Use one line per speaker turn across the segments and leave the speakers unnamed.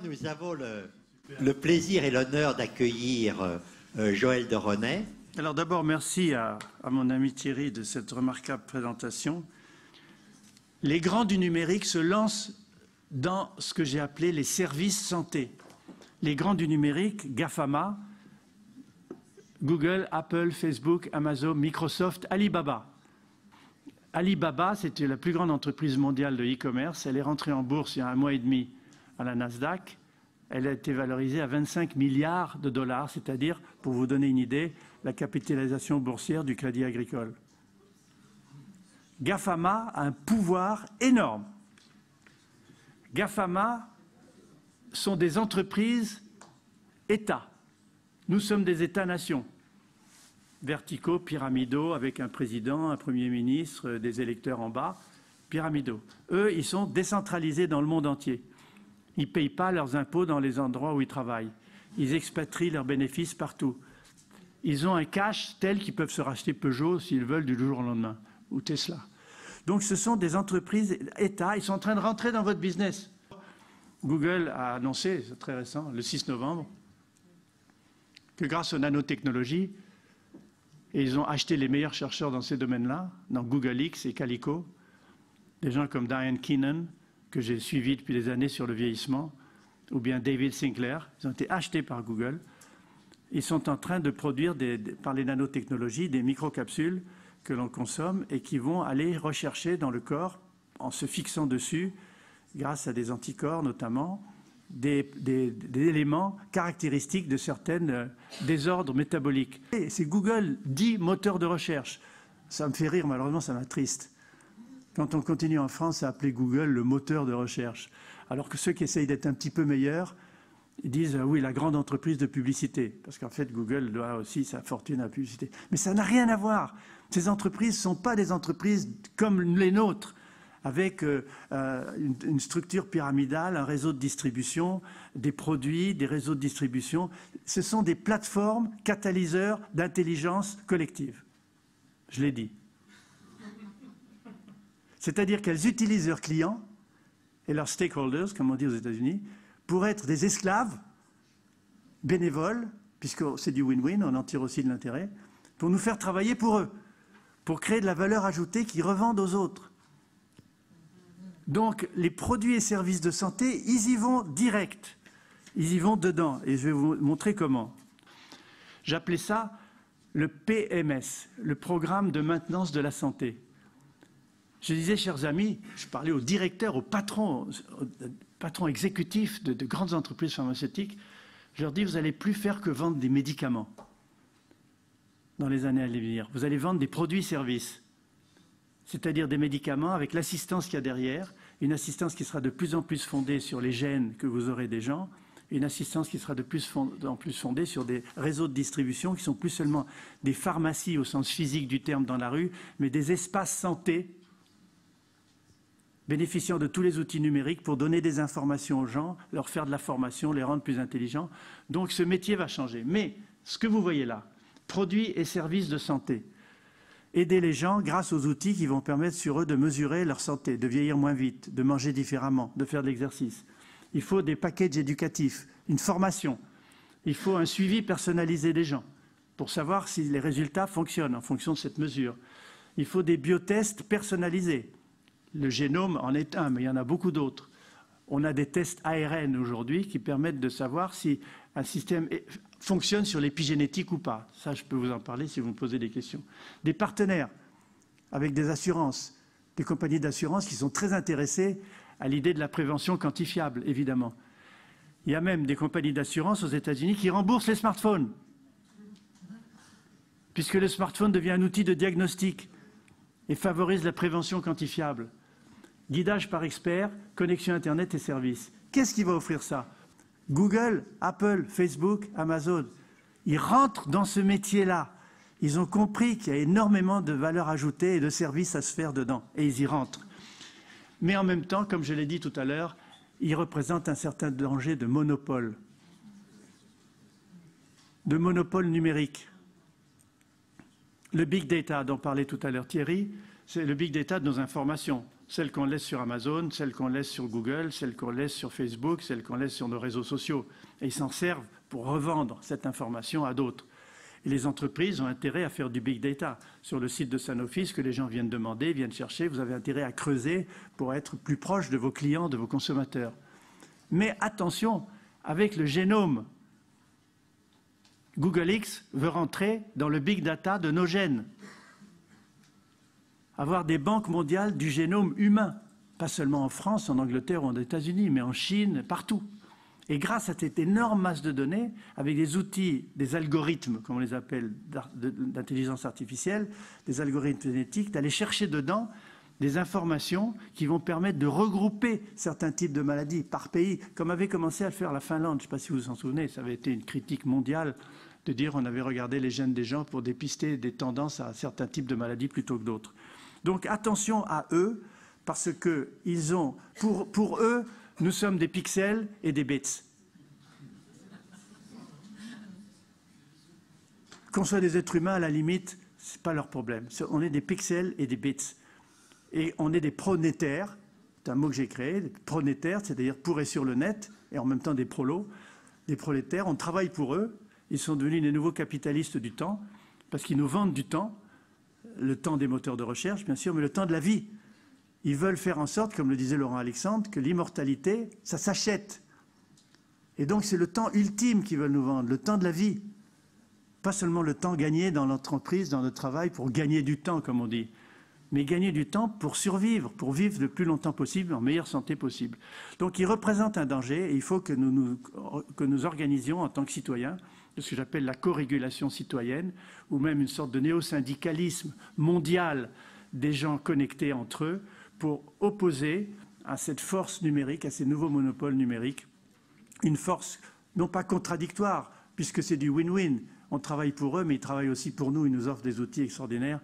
Nous avons le plaisir et l'honneur d'accueillir Joël de René.
Alors d'abord, merci à mon ami Thierry de cette remarquable présentation. Les grands du numérique se lancent dans ce que j'ai appelé les services santé. Les grands du numérique, GAFAMA, Google, Apple, Facebook, Amazon, Microsoft, Alibaba. Alibaba, c'était la plus grande entreprise mondiale de e-commerce. Elle est rentrée en bourse il y a 1 mois et demi à la Nasdaq. Elle a été valorisée à 25 milliards de dollars, c'est-à-dire, pour vous donner une idée, la capitalisation boursière du Crédit Agricole. GAFAMA a un pouvoir énorme. GAFAMA sont des entreprises États. Nous sommes des États-nations, verticaux, pyramidaux, avec un président, un Premier ministre, des électeurs en bas, pyramidaux. Eux, ils sont décentralisés dans le monde entier. Ils ne payent pas leurs impôts dans les endroits où ils travaillent. Ils expatrient leurs bénéfices partout. Ils ont un cash tel qu'ils peuvent se racheter Peugeot s'ils veulent du jour au lendemain, ou Tesla. Donc ce sont des entreprises États, ils sont en train de rentrer dans votre business. Google a annoncé, c'est très récent, le 6 novembre, que grâce aux nanotechnologies, et ils ont acheté les meilleurs chercheurs dans ces domaines-là, dans Google X et Calico, des gens comme Diane Keenan, que j'ai suivi depuis des années sur le vieillissement, ou bien David Sinclair, ils ont été achetés par Google. Ils sont en train de produire, par les nanotechnologies, des microcapsules que l'on consomme et qui vont aller rechercher dans le corps, en se fixant dessus, grâce à des anticorps notamment, des éléments caractéristiques de certains désordres métaboliques. C'est Google dit moteur de recherche. Ça me fait rire, malheureusement ça m'attriste. Quand on continue en France à appeler Google le moteur de recherche, alors que ceux qui essayent d'être un petit peu meilleurs, ils disent oui, la grande entreprise de publicité, parce qu'en fait Google doit aussi sa fortune à la publicité. Mais ça n'a rien à voir. Ces entreprises ne sont pas des entreprises comme les nôtres, avec une structure pyramidale, un réseau de distribution, des produits, des réseaux de distribution. Ce sont des plateformes catalyseurs d'intelligence collective. Je l'ai dit. C'est-à-dire qu'elles utilisent leurs clients et leurs stakeholders, comme on dit aux États-Unis, pour être des esclaves bénévoles, puisque c'est du win-win, on en tire aussi de l'intérêt, pour nous faire travailler pour eux, pour créer de la valeur ajoutée qu'ils revendent aux autres. Donc, les produits et services de santé, ils y vont direct. Ils y vont dedans. Et je vais vous montrer comment. J'appelais ça le PMS, le programme de maintenance de la santé. Je disais, chers amis, je parlais aux directeurs, aux patrons exécutifs de grandes entreprises pharmaceutiques, je leur dis, vous n'allez plus faire que vendre des médicaments dans les années à venir. Vous allez vendre des produits-services. C'est-à-dire des médicaments avec l'assistance qu'il y a derrière, une assistance qui sera de plus en plus fondée sur les gènes que vous aurez des gens, une assistance qui sera de plus en plus fondée sur des réseaux de distribution qui sont plus seulement des pharmacies au sens physique du terme dans la rue, mais des espaces santé bénéficiant de tous les outils numériques pour donner des informations aux gens, leur faire de la formation, les rendre plus intelligents. Donc ce métier va changer. Mais ce que vous voyez là, produits et services de santé, aider les gens grâce aux outils qui vont permettre sur eux de mesurer leur santé, de vieillir moins vite, de manger différemment, de faire de l'exercice. Il faut des packages éducatifs, une formation. Il faut un suivi personnalisé des gens pour savoir si les résultats fonctionnent en fonction de cette mesure. Il faut des biotests personnalisés. Le génome en est un, mais il y en a beaucoup d'autres. On a des tests ARN aujourd'hui qui permettent de savoir si un système fonctionne sur l'épigénétique ou pas. Ça, je peux vous en parler si vous me posez des questions. Des partenaires avec des assurances, des compagnies d'assurance qui sont très intéressées à l'idée de la prévention quantifiable, évidemment. Il y a même des compagnies d'assurance aux États-Unis qui remboursent les smartphones, puisque le smartphone devient un outil de diagnostic et favorise la prévention quantifiable. Guidage par expert, connexion Internet et services. Qu'est-ce qui va offrir ça? Google, Apple, Facebook, Amazon, ils rentrent dans ce métier-là. Ils ont compris qu'il y a énormément de valeur ajoutée et de services à se faire dedans, et ils y rentrent. Mais en même temps, comme je l'ai dit tout à l'heure, ils représentent un certain danger de monopole numérique. Le big data dont parlait tout à l'heure Thierry, c'est le big data de nos informations. celles qu'on laisse sur Amazon, celles qu'on laisse sur Google, celles qu'on laisse sur Facebook, celles qu'on laisse sur nos réseaux sociaux. Et ils s'en servent pour revendre cette information à d'autres. Et les entreprises ont intérêt à faire du big data. Sur le site de Sanofi, ce que les gens viennent demander, viennent chercher, vous avez intérêt à creuser pour être plus proche de vos clients, de vos consommateurs. Mais attention, avec le génome, Google X veut rentrer dans le big data de nos gènes. Avoir des banques mondiales du génome humain, pas seulement en France, en Angleterre ou aux États-Unis, mais en Chine, partout. Et grâce à cette énorme masse de données, avec des outils, des algorithmes, comme on les appelle, d'intelligence artificielle, des algorithmes génétiques, d'aller chercher dedans des informations qui vont permettre de regrouper certains types de maladies par pays, comme avait commencé à le faire la Finlande. Je ne sais pas si vous vous en souvenez, ça avait été une critique mondiale de dire qu'on avait regardé les gènes des gens pour dépister des tendances à certains types de maladies plutôt que d'autres. Donc attention à eux, parce que ils ont, pour eux, nous sommes des pixels et des bits. Qu'on soit des êtres humains, à la limite, ce n'est pas leur problème. On est des pixels et des bits. Et on est des pronétaires, c'est un mot que j'ai créé, des pronétaires, c'est-à-dire pour et sur le net, et en même temps des prolos, des prolétaires. On travaille pour eux. Ils sont devenus les nouveaux capitalistes du temps, parce qu'ils nous vendent du temps, le temps des moteurs de recherche, bien sûr, mais le temps de la vie. Ils veulent faire en sorte, comme le disait Laurent Alexandre, que l'immortalité, ça s'achète. Et donc c'est le temps ultime qu'ils veulent nous vendre, le temps de la vie. Pas seulement le temps gagné dans l'entreprise, dans le travail, pour gagner du temps, comme on dit, mais gagner du temps pour survivre, pour vivre le plus longtemps possible, en meilleure santé possible. Donc ils représentent un danger et il faut que nous organisions en tant que citoyens ce que j'appelle la co-régulation citoyenne, ou même une sorte de néo-syndicalisme mondial des gens connectés entre eux, pour opposer à cette force numérique, à ces nouveaux monopoles numériques, une force non pas contradictoire, puisque c'est du win-win. On travaille pour eux, mais ils travaillent aussi pour nous. Ils nous offrent des outils extraordinaires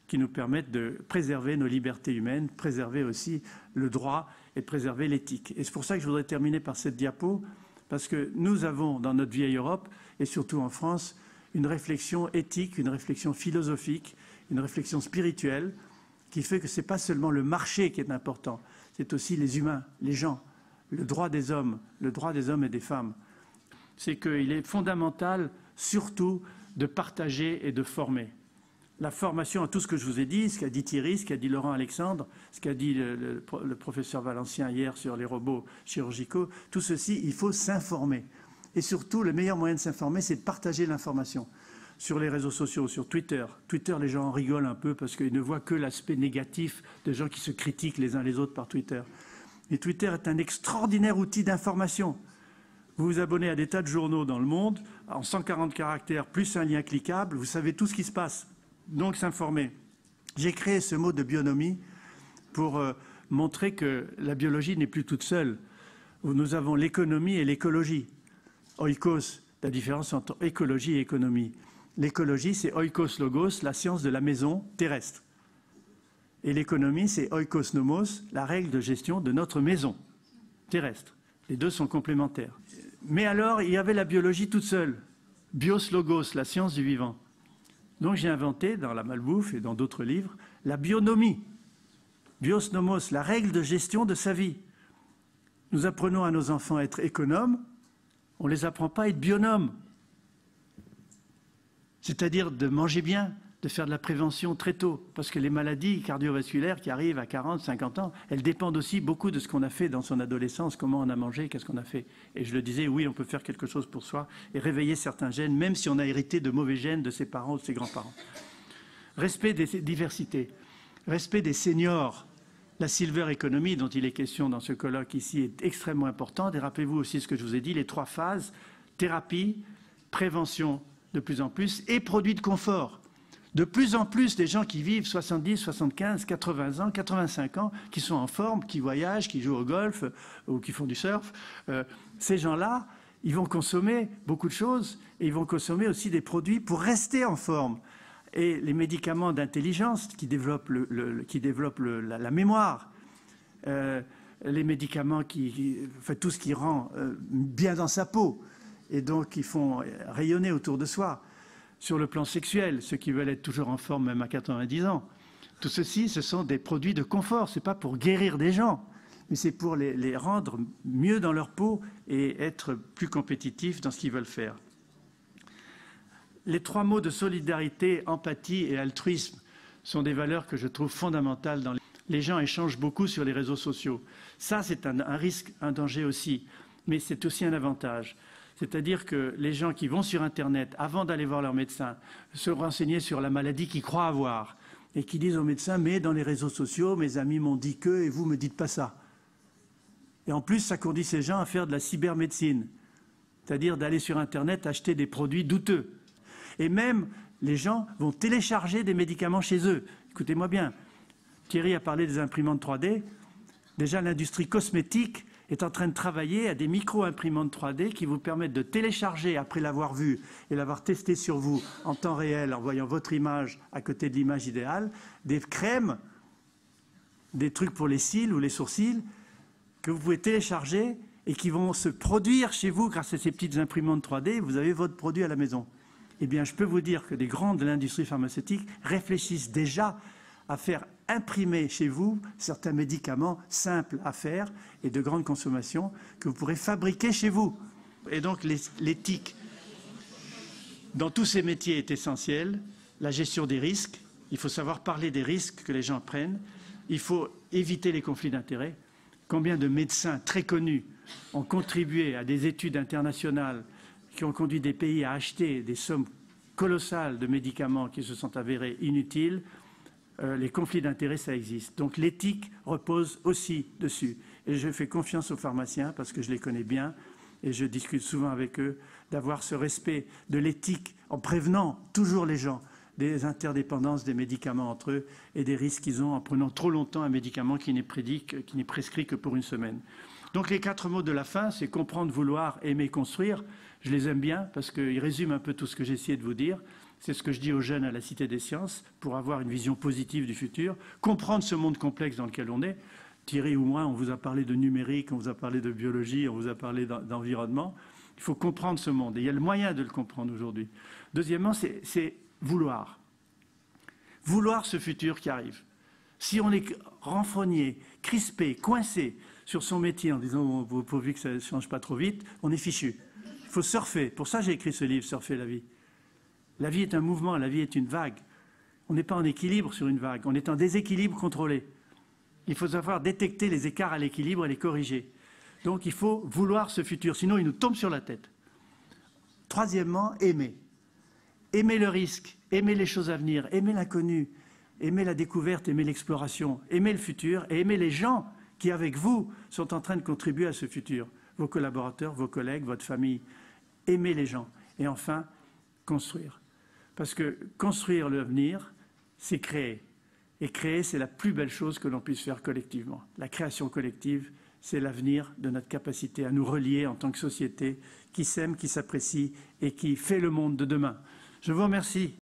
qui nous permettent de préserver nos libertés humaines, préserver aussi le droit et préserver l'éthique. Et c'est pour ça que je voudrais terminer par cette diapo, parce que nous avons dans notre vieille Europe, et surtout en France, une réflexion éthique, une réflexion philosophique, une réflexion spirituelle, qui fait que ce n'est pas seulement le marché qui est important, c'est aussi les humains, les gens, le droit des hommes et des femmes. C'est qu'il est fondamental, surtout, de partager et de former. La formation à tout ce que je vous ai dit, ce qu'a dit Thierry, ce qu'a dit Laurent Alexandre, ce qu'a dit le professeur Valencien hier sur les robots chirurgicaux, tout ceci, il faut s'informer. Et surtout, le meilleur moyen de s'informer, c'est de partager l'information. Sur les réseaux sociaux, sur Twitter. Twitter, les gens en rigolent un peu parce qu'ils ne voient que l'aspect négatif des gens qui se critiquent les uns les autres par Twitter. Et Twitter est un extraordinaire outil d'information. Vous vous abonnez à des tas de journaux dans le monde, en 140 caractères, plus un lien cliquable, vous savez tout ce qui se passe. Donc s'informer. J'ai créé ce mot de bionomie pour montrer que la biologie n'est plus toute seule. Nous avons l'économie et l'écologie. Oikos, la différence entre écologie et économie. L'écologie, c'est oikos logos, la science de la maison terrestre. Et l'économie, c'est oikos nomos, la règle de gestion de notre maison terrestre. Les deux sont complémentaires. Mais alors, il y avait la biologie toute seule. Bios logos, la science du vivant. Donc j'ai inventé, dans la malbouffe et dans d'autres livres, la bionomie. Bios nomos, la règle de gestion de sa vie. Nous apprenons à nos enfants à être économes, on ne les apprend pas à être bionomes. C'est-à-dire de manger bien, de faire de la prévention très tôt. Parce que les maladies cardiovasculaires qui arrivent à 40, 50 ans, elles dépendent aussi beaucoup de ce qu'on a fait dans son adolescence, comment on a mangé, qu'est-ce qu'on a fait. Et je le disais, oui, on peut faire quelque chose pour soi et réveiller certains gènes, même si on a hérité de mauvais gènes de ses parents ou de ses grands-parents. Respect des diversités, respect des seniors. La silver economy dont il est question dans ce colloque ici est extrêmement importante. Et rappelez-vous aussi ce que je vous ai dit, les 3 phases, thérapie, prévention de plus en plus et produits de confort. De plus en plus des gens qui vivent 70, 75, 80 ans, 85 ans, qui sont en forme, qui voyagent, qui jouent au golf ou qui font du surf, ces gens-là, ils vont consommer beaucoup de choses et ils vont consommer aussi des produits pour rester en forme. Et les médicaments d'intelligence qui développent, la mémoire, les médicaments tout ce qui rend bien dans sa peau et donc qui font rayonner autour de soi. Sur le plan sexuel, ceux qui veulent être toujours en forme même à 90 ans. Tout ceci, ce sont des produits de confort. Ce n'est pas pour guérir des gens, mais c'est pour les rendre mieux dans leur peau et être plus compétitifs dans ce qu'ils veulent faire. Les 3 mots de solidarité, empathie et altruisme sont des valeurs que je trouve fondamentales dans les gens échangent beaucoup sur les réseaux sociaux. Ça, c'est un risque, un danger aussi, mais c'est aussi un avantage. C'est-à-dire que les gens qui vont sur Internet, avant d'aller voir leur médecin, se renseigner sur la maladie qu'ils croient avoir et qui disent au médecin « mais dans les réseaux sociaux, mes amis m'ont dit que et vous ne me dites pas ça ». Et en plus, ça conduit ces gens à faire de la cybermédecine, c'est-à-dire d'aller sur Internet acheter des produits douteux. Et même, les gens vont télécharger des médicaments chez eux. Écoutez-moi bien, Thierry a parlé des imprimantes 3D. Déjà, l'industrie cosmétique est en train de travailler à des micro-imprimantes 3D qui vous permettent de télécharger, après l'avoir vu et l'avoir testé sur vous en temps réel, en voyant votre image à côté de l'image idéale, des crèmes, des trucs pour les cils ou les sourcils, que vous pouvez télécharger et qui vont se produire chez vous grâce à ces petites imprimantes 3D. Vous avez votre produit à la maison. Eh bien, je peux vous dire que des grands de l'industrie pharmaceutique réfléchissent déjà à faire imprimer chez vous certains médicaments simples à faire et de grande consommation que vous pourrez fabriquer chez vous. Et donc, l'éthique dans tous ces métiers est essentielle. La gestion des risques, il faut savoir parler des risques que les gens prennent. Il faut éviter les conflits d'intérêts. Combien de médecins très connus ont contribué à des études internationales qui ont conduit des pays à acheter des sommes colossales de médicaments qui se sont avérés inutiles. Les conflits d'intérêts, ça existe. Donc l'éthique repose aussi dessus. Et je fais confiance aux pharmaciens parce que je les connais bien et je discute souvent avec eux d'avoir ce respect de l'éthique en prévenant toujours les gens des interdépendances des médicaments entre eux et des risques qu'ils ont en prenant trop longtemps un médicament qui n'est prescrit que pour une semaine. Donc les 4 mots de la fin, c'est comprendre, vouloir, aimer, construire. Je les aime bien parce qu'ils résument un peu tout ce que j'ai essayé de vous dire. C'est ce que je dis aux jeunes à la Cité des Sciences pour avoir une vision positive du futur, comprendre ce monde complexe dans lequel on est. Thierry ou moi, on vous a parlé de numérique, on vous a parlé de biologie, on vous a parlé d'environnement. Il faut comprendre ce monde et il y a le moyen de le comprendre aujourd'hui. Deuxièmement, c'est vouloir. Vouloir ce futur qui arrive. Si on est renfrogné, crispé, coincé sur son métier en disant « pourvu que ça ne change pas trop vite », on est fichu. Il faut surfer. Pour ça, j'ai écrit ce livre, « Surfer la vie ». La vie est un mouvement, la vie est une vague. On n'est pas en équilibre sur une vague, on est en déséquilibre contrôlé. Il faut savoir détecter les écarts à l'équilibre et les corriger. Donc il faut vouloir ce futur, sinon il nous tombe sur la tête. Troisièmement, aimer. Aimer le risque, aimer les choses à venir, aimer l'inconnu, aimer la découverte, aimer l'exploration, aimer le futur et aimer les gens qui, avec vous, sont en train de contribuer à ce futur. Vos collaborateurs, vos collègues, votre famille. Aimer les gens. Et enfin, construire. Parce que construire l'avenir, c'est créer. Et créer, c'est la plus belle chose que l'on puisse faire collectivement. La création collective, c'est l'avenir de notre capacité à nous relier en tant que société qui s'aime, qui s'apprécie et qui fait le monde de demain. Je vous remercie.